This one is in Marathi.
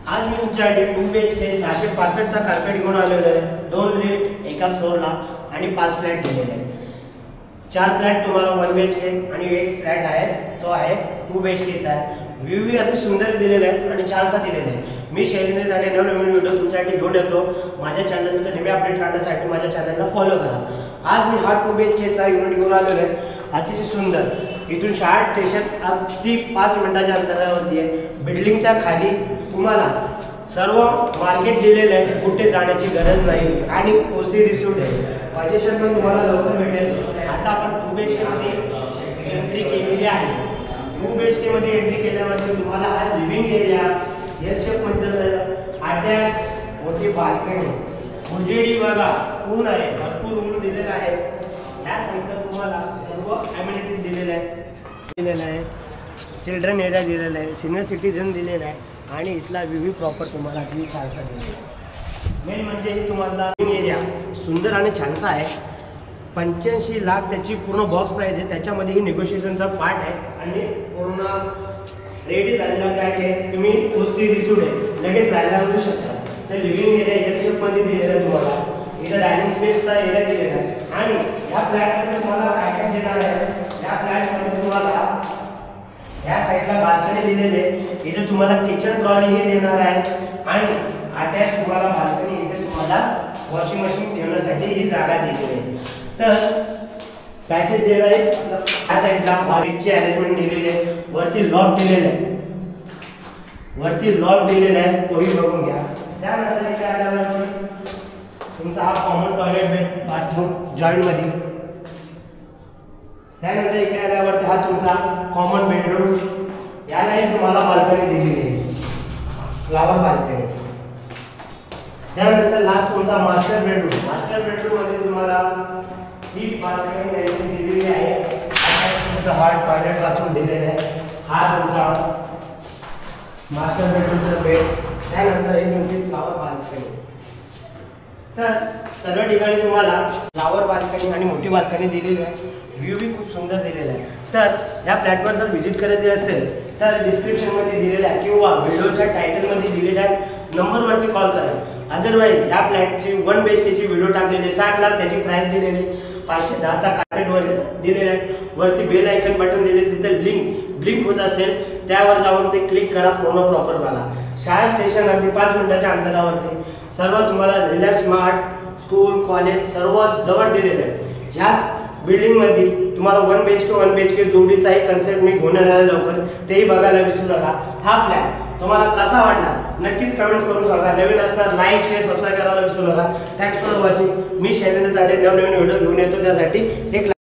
आज मी तुमच्यासाठी 2 BHK 665 चा कार्पेट घेऊन आलेलो आहे। 2 लिफ्ट एका फ्लोअरला आणि 5 फ्लॅट दिलेले आहेत। 4 फ्लॅट तुम्हाला 1 BHK आणि 1 फ्लॅट आहे तो आहे 2 BHK चा आहे। व्ह्यू अति सुंदर दिलेला आहे आणि छानसा दिलेला आहे। मी शैलेंद्रसाठी नवनवीन व्हिडिओ तुमच्यासाठी घेऊन येतो। माझ्या चॅनलवर नेहमी अपडेट राहण्यासाठी माझ्या चॅनलला फॉलो करा। आज मी हा 2 BHK चा युनिट घेऊन आलेलो आहे। अतिशय सुंदर इथून शाळा स्टेशन अगदी 5 मिनिटाच्या अंतरावरती आहे। बिल्डिंगच्या खाली तुम्हाला सर्व मार्केट दिलेलं आहे, कुठे जाण्याची गरज नाही आणि ओसी रिसिव्ड आहे। पोझिशन पण तुम्हाला लवकर भेटेल। आता आपण 2 BHK मध्ये एंट्री केलेली आहे। 2 BHK मध्ये एंट्री केल्यानंतर तुम्हाला हा लिव्हिंग एरिया एल शेप मध्ये अटॅच मोठी बाल्कनी उजेडी बघा, ऊन आहे, भरपूर ऊन दिलेलं आहे। या साइडला तुम्हाला सर्व अमेनिटीज दिलेले आहे। चिल्ड्रन एरिया दिलेला आहे, सीनियर सिटीजन दिलेला आहे आणि इथला व्ह्यू प्रॉपर तुम्हाला अगदी छानसा दिलेला आहे। मेन म्हणजे ही तुम्हाला एरिया सुंदर आणि छानसा आहे। 85 लाख त्याची पूर्ण बॉक्स प्राइस आहे। त्याच्यामध्ये ही नेगोशिएशनचा पार्ट आहे आणि पूर्ण रेडी झालेला फ्लॅट आहे। तुम्ही ओसी रिसिव्ड आहे, लगेच राहायला येऊ शकता। तर लिव्हिंग एरिया एल शेप मध्ये दिलेला आहे तुम्हाला। इथं डायनिंग स्पेसचा एरिया दिलेला आहे आणि या फ्लॅटमध्ये तुम्हाला काय काय देणार आहे, या फ्लॅटमध्ये तुम्हाला या साइडला बाल्कनी दिलेली आहे। इथे तुम्हाला किचन ट्रॉली हे देणार आहे आणि अटॅच तुम्हाला बाल्कनी इथे तुम्हाला वॉशिंग मशीन ठेवण्यासाठी ही जागा दिलेली आहे। तर पॅसेज दिलेला आहे, या साइडला हॉलची अरेंजमेंट दिलेली आहे। वरती लॉफ्ट दिलेला आहे, तोही बघून घ्या। त्यानंतर इथे आल्यावर तुमचा हा कॉमन टॉयलेट बाथरूम जॉईंट मध्ये। त्यानंतर इकडे आल्यावर हा तुमचा कॉमन बेडरूम, यालाही तुम्हाला बाल्कनी दिलेली आहे, फ्लावर बाल्कनी। त्यानंतर लास्ट तुमचा मास्टर बेडरूम मध्ये तुम्हाला ही बाल्कनी दिलेली आहे। तुमचा हा टॉयलेट बाथरूम दिलेला आहे। हा तुमचा मास्टर बेडरूमचा बेड। त्यानंतर ही तुमची फ्लावर बाल्कनी। तर सर्व ठिकाणी तुम्हाला फ्लावर बाल्कनी आणि मोठी बाल्कनी दिलेली आहे। व्ह्यू भी खूप सुंदर दिलेला आहे। तर या फ्लॅटवर जर व्हिजिट करायचे असेल तर डिस्क्रिप्शनमध्ये दिलेला आहे किंवा व्हिडिओच्या टायटलमध्ये दिलेल्या नंबरवरती कॉल करा। अदरवाईज या फ्लॅटची 1 BHK ची व्हिडिओ टाकलेली 60 लाख त्याची प्राइस दिलेली आहे। 510 चा कार्पेट वर दिलेला आहे। वरती बेल आयकन बटन दिलेले, तिथे लिंक ब्लिंक होत असेल त्यावर जाऊन ते क्लिक करा, पूर्ण प्रॉपर बघा। शाळा स्टेशन अगदी 5 मिनिटाच्या अंतरावरती सर्व तुम्हाला रिलायन्स स्मार्ट स्कूल कॉलेज सर्व जवळ दिलेले आहे। ह्याच बिल्डिंग मध्ये तुम्हाला 1 BHK जोडीचाही कन्सेप्ट मी घेऊन येणार आहे लवकर, तेही बघायला विसरू नका। हा प्लॅन तुम्हाला कसा वाटला नक्कीच कमेंट करून सांगा। नवीन असणार लाईक शेअर सबस्क्राइब करायला विसरू नका। Thanks for watching. मी शैलेंद्र जाडे नवनवीन व्हिडिओ घेऊन येतो, त्यासाठी एक